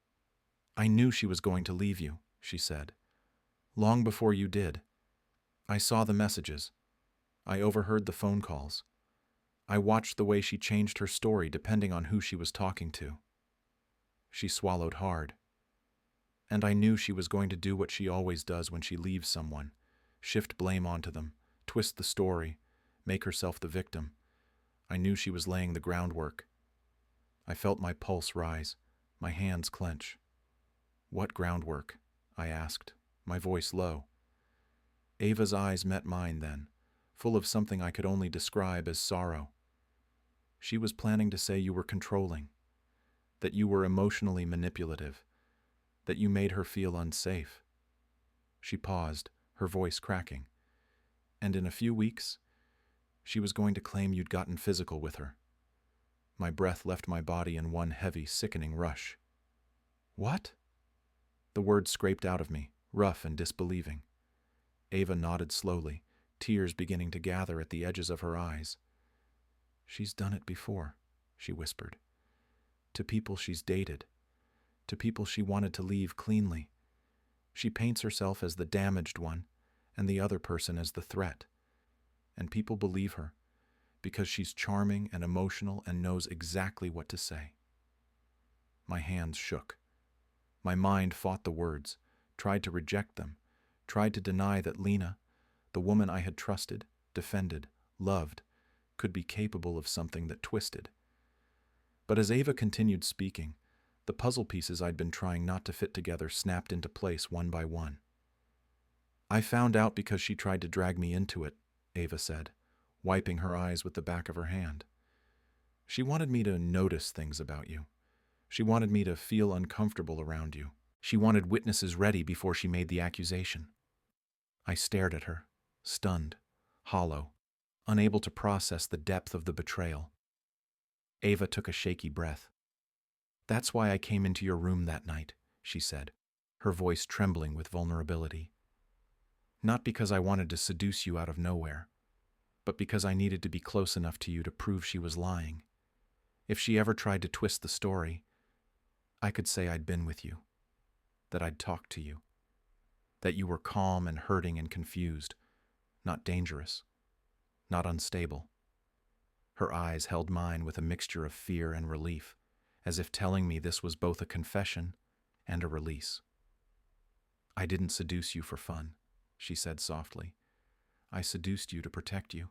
"I knew she was going to leave you," she said. "Long before you did. I saw the messages. I overheard the phone calls. I watched the way she changed her story depending on who she was talking to." She swallowed hard. "And I knew she was going to do what she always does when she leaves someone, shift blame onto them, twist the story, make herself the victim. I knew she was laying the groundwork." I felt my pulse rise, my hands clench. "What groundwork?" I asked, my voice low. Ava's eyes met mine then, full of something I could only describe as sorrow. "She was planning to say you were controlling, that you were emotionally manipulative, that you made her feel unsafe." She paused, her voice cracking. "And in a few weeks, she was going to claim you'd gotten physical with her." My breath left my body in one heavy, sickening rush. What? The words scraped out of me, rough and disbelieving. Ava nodded slowly, tears beginning to gather at the edges of her eyes. She's done it before, she whispered. To people she's dated. To people she wanted to leave cleanly. She paints herself as the damaged one, and the other person as the threat. And people believe her, because she's charming and emotional and knows exactly what to say. My hands shook. My mind fought the words, tried to reject them, tried to deny that Lena, the woman I had trusted, defended, loved, could be capable of something that twisted. But as Ava continued speaking, the puzzle pieces I'd been trying not to fit together snapped into place one by one. I found out because she tried to drag me into it, Ava said, wiping her eyes with the back of her hand. She wanted me to notice things about you. She wanted me to feel uncomfortable around you. She wanted witnesses ready before she made the accusation. I stared at her, stunned, hollow, unable to process the depth of the betrayal. Ava took a shaky breath. That's why I came into your room that night, she said, her voice trembling with vulnerability. Not because I wanted to seduce you out of nowhere, but because I needed to be close enough to you to prove she was lying. If she ever tried to twist the story, I could say I'd been with you, that I'd talked to you, that you were calm and hurting and confused, not dangerous, not unstable. Her eyes held mine with a mixture of fear and relief, as if telling me this was both a confession and a release. I didn't seduce you for fun, she said softly. I seduced you to protect you,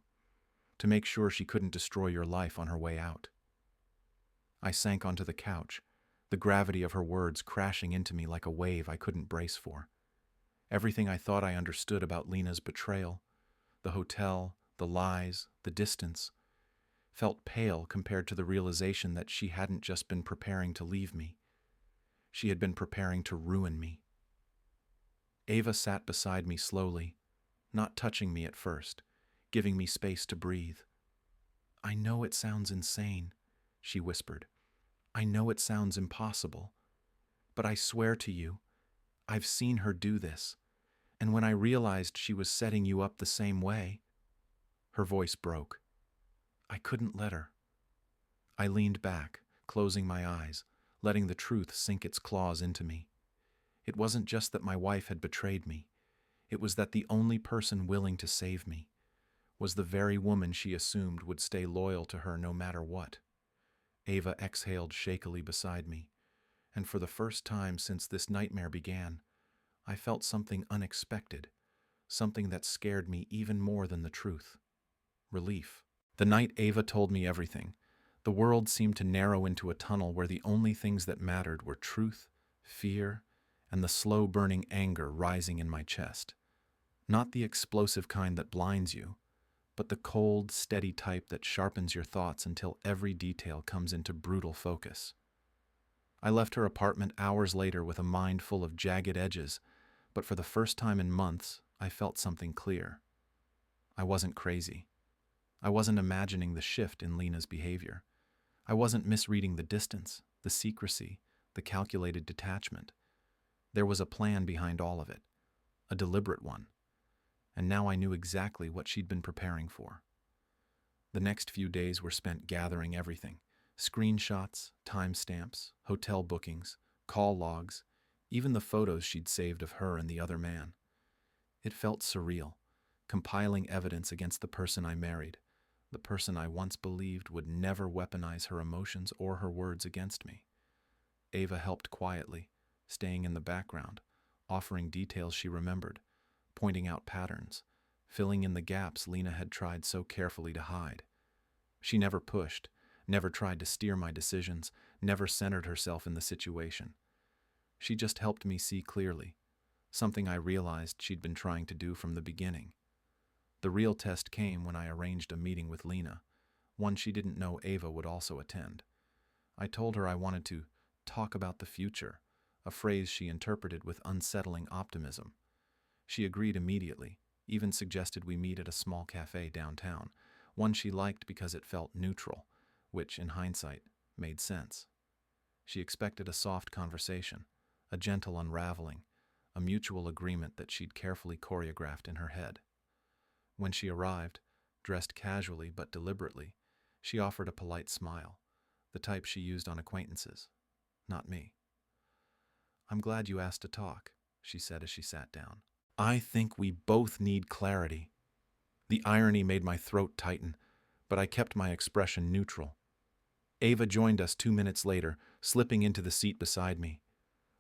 to make sure she couldn't destroy your life on her way out. I sank onto the couch, the gravity of her words crashing into me like a wave I couldn't brace for. Everything I thought I understood about Lena's betrayal, the hotel, the lies, the distance, felt pale compared to the realization that she hadn't just been preparing to leave me. She had been preparing to ruin me. Ava sat beside me slowly, not touching me at first, giving me space to breathe. I know it sounds insane, she whispered. I know it sounds impossible, but I swear to you, I've seen her do this, and when I realized she was setting you up the same way, her voice broke. I couldn't let her. I leaned back, closing my eyes, letting the truth sink its claws into me. It wasn't just that my wife had betrayed me. It was that the only person willing to save me was the very woman she assumed would stay loyal to her no matter what. Ava exhaled shakily beside me, and for the first time since this nightmare began, I felt something unexpected, something that scared me even more than the truth. Relief. The night Ava told me everything, the world seemed to narrow into a tunnel where the only things that mattered were truth, fear, and the slow-burning anger rising in my chest. Not the explosive kind that blinds you, but the cold, steady type that sharpens your thoughts until every detail comes into brutal focus. I left her apartment hours later with a mind full of jagged edges, but for the first time in months, I felt something clear. I wasn't crazy. I wasn't imagining the shift in Lena's behavior. I wasn't misreading the distance, the secrecy, the calculated detachment. There was a plan behind all of it, a deliberate one. And now I knew exactly what she'd been preparing for. The next few days were spent gathering everything: screenshots, timestamps, hotel bookings, call logs, even the photos she'd saved of her and the other man. It felt surreal, compiling evidence against the person I married, the person I once believed would never weaponize her emotions or her words against me. Ava helped quietly, staying in the background, offering details she remembered, pointing out patterns, filling in the gaps Lena had tried so carefully to hide. She never pushed, never tried to steer my decisions, never centered herself in the situation. She just helped me see clearly, something I realized she'd been trying to do from the beginning. The real test came when I arranged a meeting with Lena, one she didn't know Ava would also attend. I told her I wanted to talk about the future, a phrase she interpreted with unsettling optimism. She agreed immediately, even suggested we meet at a small cafe downtown, one she liked because it felt neutral, which, in hindsight, made sense. She expected a soft conversation, a gentle unraveling, a mutual agreement that she'd carefully choreographed in her head. When she arrived, dressed casually but deliberately, she offered a polite smile, the type she used on acquaintances, not me. "I'm glad you asked to talk," she said as she sat down. "I think we both need clarity." The irony made my throat tighten, but I kept my expression neutral. Ava joined us 2 minutes later, slipping into the seat beside me.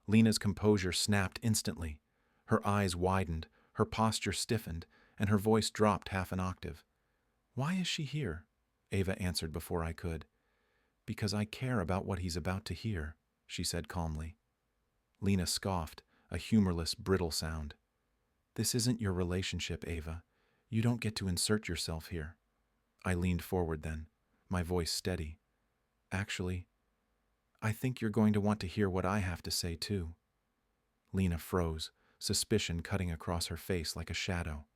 Lena's composure snapped instantly. Her eyes widened, her posture stiffened, and her voice dropped half an octave. "Why is she here?" Ava answered before I could. "Because I care about what he's about to hear," she said calmly. Lena scoffed, a humorless, brittle sound. "This isn't your relationship, Ava. You don't get to insert yourself here." I leaned forward then, my voice steady. "Actually, I think you're going to want to hear what I have to say, too." Lena froze, suspicion cutting across her face like a shadow.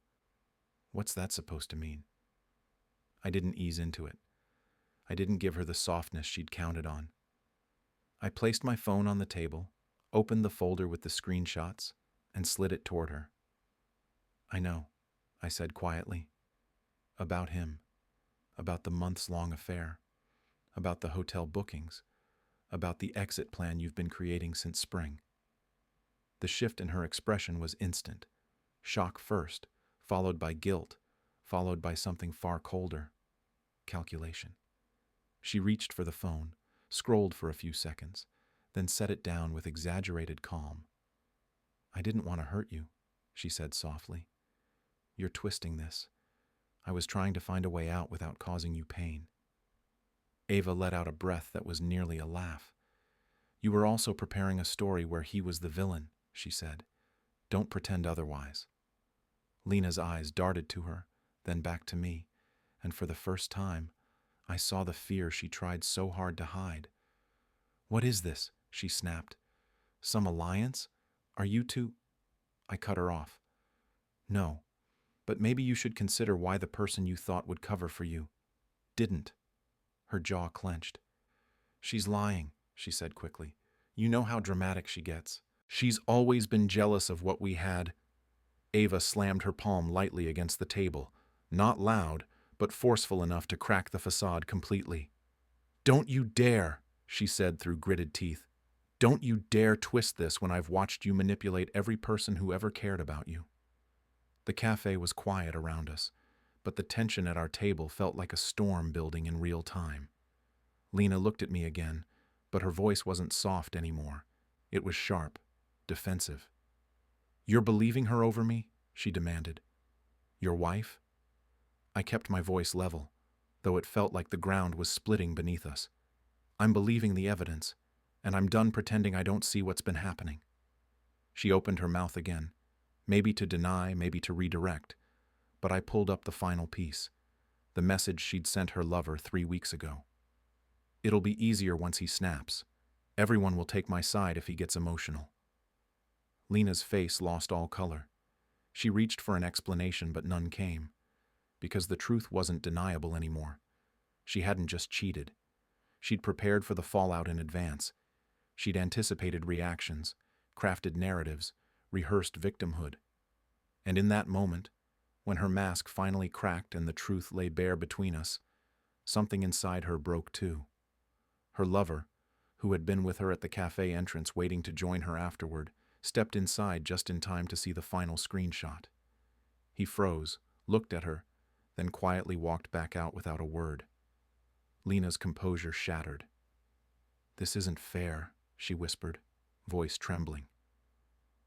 What's that supposed to mean? I didn't ease into it. I didn't give her the softness she'd counted on. I placed my phone on the table, opened the folder with the screenshots, and slid it toward her. "I know," I said quietly. "About him. About the months-long affair. About the hotel bookings. About the exit plan you've been creating since spring." The shift in her expression was instant. Shock first, followed by guilt, followed by something far colder. Calculation. She reached for the phone, scrolled for a few seconds, then set it down with exaggerated calm. "I didn't want to hurt you," she said softly. "You're twisting this. I was trying to find a way out without causing you pain." Ava let out a breath that was nearly a laugh. "You were also preparing a story where he was the villain," she said. "Don't pretend otherwise." Lena's eyes darted to her, then back to me, and for the first time, I saw the fear she tried so hard to hide. "What is this?" she snapped. "Some alliance? Are you two—" I cut her off. "No, but maybe you should consider why the person you thought would cover for you didn't." Her jaw clenched. "She's lying," she said quickly. "You know how dramatic she gets. She's always been jealous of what we had." Ava slammed her palm lightly against the table, not loud, but forceful enough to crack the facade completely. "Don't you dare," she said through gritted teeth. "Don't you dare twist this when I've watched you manipulate every person who ever cared about you." The cafe was quiet around us, but the tension at our table felt like a storm building in real time. Lena looked at me again, but her voice wasn't soft anymore. It was sharp, defensive. "You're believing her over me?" she demanded. "Your wife?" I kept my voice level, though it felt like the ground was splitting beneath us. "I'm believing the evidence, and I'm done pretending I don't see what's been happening." She opened her mouth again, maybe to deny, maybe to redirect, but I pulled up the final piece, the message she'd sent her lover 3 weeks ago. "It'll be easier once he snaps. Everyone will take my side if he gets emotional." Lena's face lost all color. She reached for an explanation, but none came, because the truth wasn't deniable anymore. She hadn't just cheated. She'd prepared for the fallout in advance. She'd anticipated reactions, crafted narratives, rehearsed victimhood. And in that moment, when her mask finally cracked and the truth lay bare between us, something inside her broke too. Her lover, who had been with her at the cafe entrance waiting to join her afterward, stepped inside just in time to see the final screenshot. He froze, looked at her, then quietly walked back out without a word. Lena's composure shattered. "This isn't fair," she whispered, voice trembling.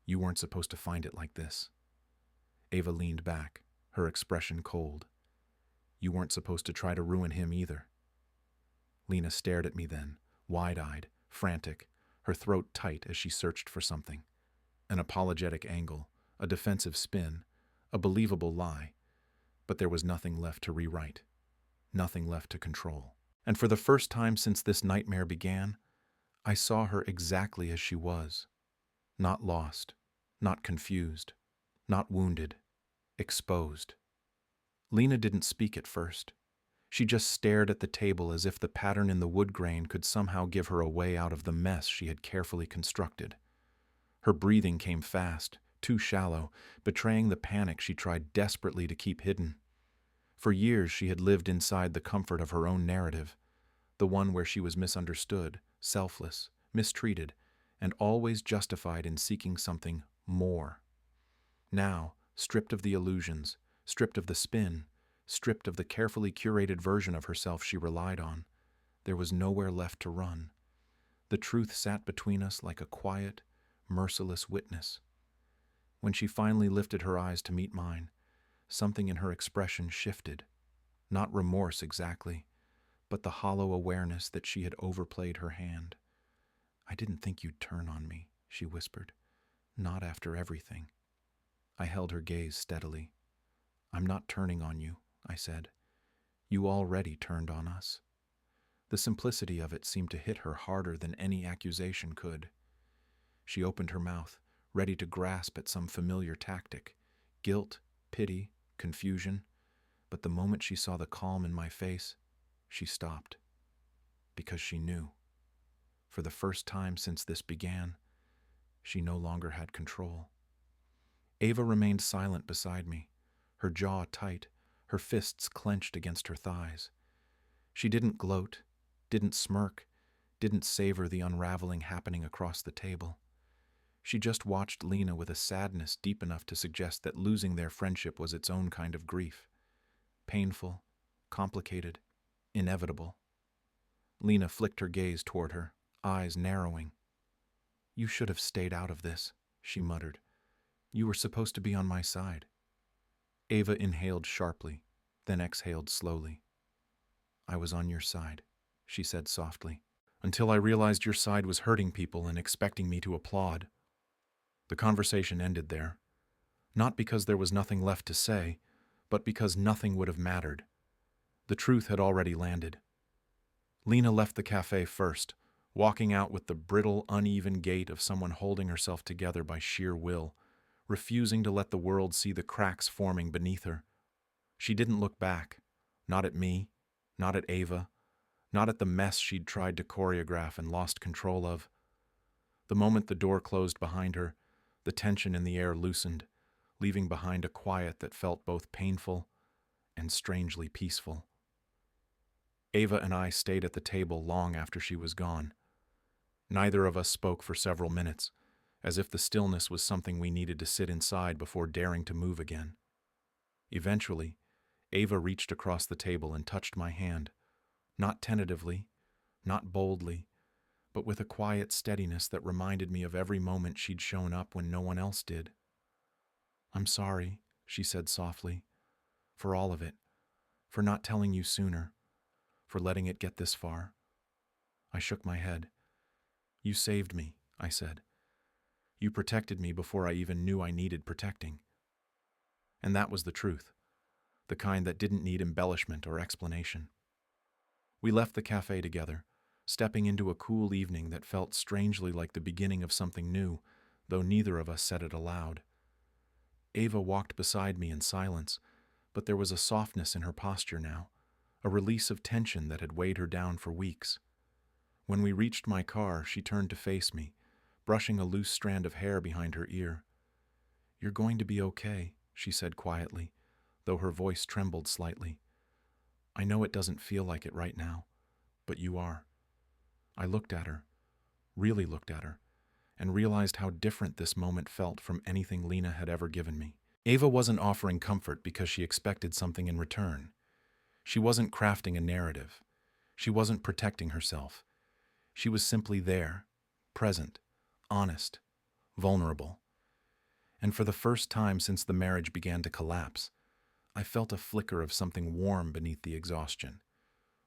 "You weren't supposed to find it like this." Ava leaned back, her expression cold. "You weren't supposed to try to ruin him either." Lena stared at me then, wide-eyed, frantic, her throat tight as she searched for something. An apologetic angle, a defensive spin, a believable lie. But there was nothing left to rewrite, nothing left to control. And for the first time since this nightmare began, I saw her exactly as she was. Not lost, not confused, not wounded, exposed. Lena didn't speak at first. She just stared at the table as if the pattern in the wood grain could somehow give her a way out of the mess she had carefully constructed. Her breathing came fast, too shallow, betraying the panic she tried desperately to keep hidden. For years she had lived inside the comfort of her own narrative, the one where she was misunderstood, selfless, mistreated, and always justified in seeking something more. Now, stripped of the illusions, stripped of the spin, stripped of the carefully curated version of herself she relied on, there was nowhere left to run. The truth sat between us like a quiet, merciless witness. When she finally lifted her eyes to meet mine, something in her expression shifted. Not remorse exactly, but the hollow awareness that she had overplayed her hand. "I didn't think you'd turn on me," she whispered. "Not after everything." I held her gaze steadily. "I'm not turning on you," I said. "You already turned on us." The simplicity of it seemed to hit her harder than any accusation could. She opened her mouth, ready to grasp at some familiar tactic. Guilt, pity, confusion. But the moment she saw the calm in my face, she stopped. Because she knew. For the first time since this began, she no longer had control. Ava remained silent beside me, her jaw tight, her fists clenched against her thighs. She didn't gloat, didn't smirk, didn't savor the unraveling happening across the table. She just watched Lena with a sadness deep enough to suggest that losing their friendship was its own kind of grief. Painful, complicated, inevitable. Lena flicked her gaze toward her, eyes narrowing. "You should have stayed out of this," she muttered. "You were supposed to be on my side." Ava inhaled sharply, then exhaled slowly. "I was on your side," she said softly, "until I realized your side was hurting people and expecting me to applaud." The conversation ended there, not because there was nothing left to say, but because nothing would have mattered. The truth had already landed. Lena left the cafe first, walking out with the brittle, uneven gait of someone holding herself together by sheer will, refusing to let the world see the cracks forming beneath her. She didn't look back, not at me, not at Ava, not at the mess she'd tried to choreograph and lost control of. The moment the door closed behind her, the tension in the air loosened, leaving behind a quiet that felt both painful and strangely peaceful. Ava and I stayed at the table long after she was gone. Neither of us spoke for several minutes, as if the stillness was something we needed to sit inside before daring to move again. Eventually, Ava reached across the table and touched my hand, not tentatively, not boldly, but with a quiet steadiness that reminded me of every moment she'd shown up when no one else did. "I'm sorry," she said softly, "for all of it, for not telling you sooner, for letting it get this far." I shook my head. "You saved me," I said. "You protected me before I even knew I needed protecting." And that was the truth, the kind that didn't need embellishment or explanation. We left the cafe together, stepping into a cool evening that felt strangely like the beginning of something new, though neither of us said it aloud. Ava walked beside me in silence, but there was a softness in her posture now, a release of tension that had weighed her down for weeks. When we reached my car, she turned to face me, brushing a loose strand of hair behind her ear. "You're going to be okay," she said quietly, though her voice trembled slightly. "I know it doesn't feel like it right now, but you are." I looked at her, really looked at her, and realized how different this moment felt from anything Lena had ever given me. Ava wasn't offering comfort because she expected something in return. She wasn't crafting a narrative. She wasn't protecting herself. She was simply there, present, honest, vulnerable. And for the first time since the marriage began to collapse, I felt a flicker of something warm beneath the exhaustion.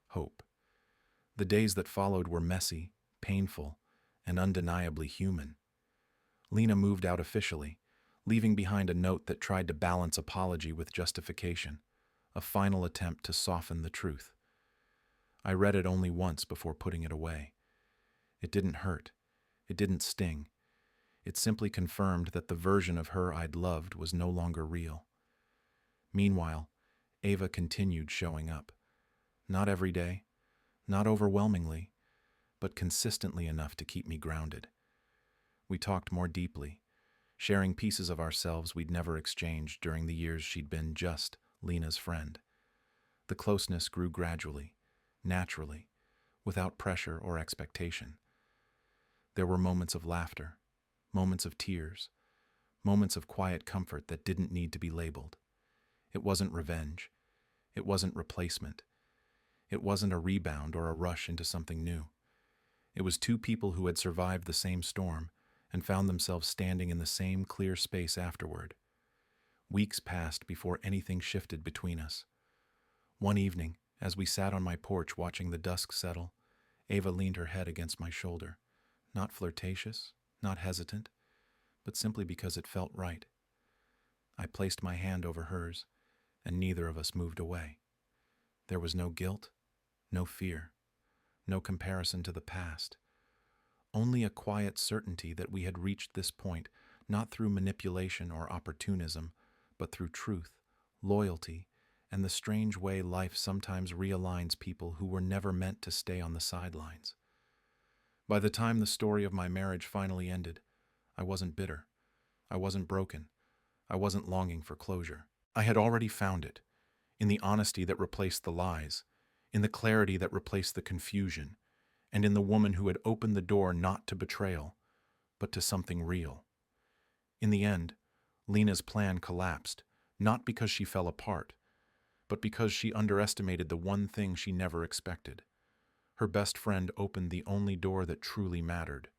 Hope. The days that followed were messy, painful, and undeniably human. Lena moved out officially, leaving behind a note that tried to balance apology with justification, a final attempt to soften the truth. I read it only once before putting it away. It didn't hurt. It didn't sting. It simply confirmed that the version of her I'd loved was no longer real. Meanwhile, Ava continued showing up. Not every day, not overwhelmingly, but consistently enough to keep me grounded. We talked more deeply, sharing pieces of ourselves we'd never exchanged during the years she'd been just Lena's friend. The closeness grew gradually, naturally, without pressure or expectation. There were moments of laughter, moments of tears, moments of quiet comfort that didn't need to be labeled. It wasn't revenge. It wasn't replacement. It wasn't a rebound or a rush into something new. It was two people who had survived the same storm and found themselves standing in the same clear space afterward. Weeks passed before anything shifted between us. One evening, as we sat on my porch watching the dusk settle, Ava leaned her head against my shoulder, not flirtatious, not hesitant, but simply because it felt right. I placed my hand over hers, and neither of us moved away. There was no guilt, no fear, no comparison to the past. Only a quiet certainty that we had reached this point, not through manipulation or opportunism, but through truth, loyalty, and the strange way life sometimes realigns people who were never meant to stay on the sidelines. By the time the story of my marriage finally ended, I wasn't bitter. I wasn't broken. I wasn't longing for closure. I had already found it, in the honesty that replaced the lies, in the clarity that replaced the confusion, and in the woman who had opened the door not to betrayal, but to something real. In the end, Lena's plan collapsed, not because she fell apart, but because she underestimated the one thing she never expected. Her best friend opened the only door that truly mattered.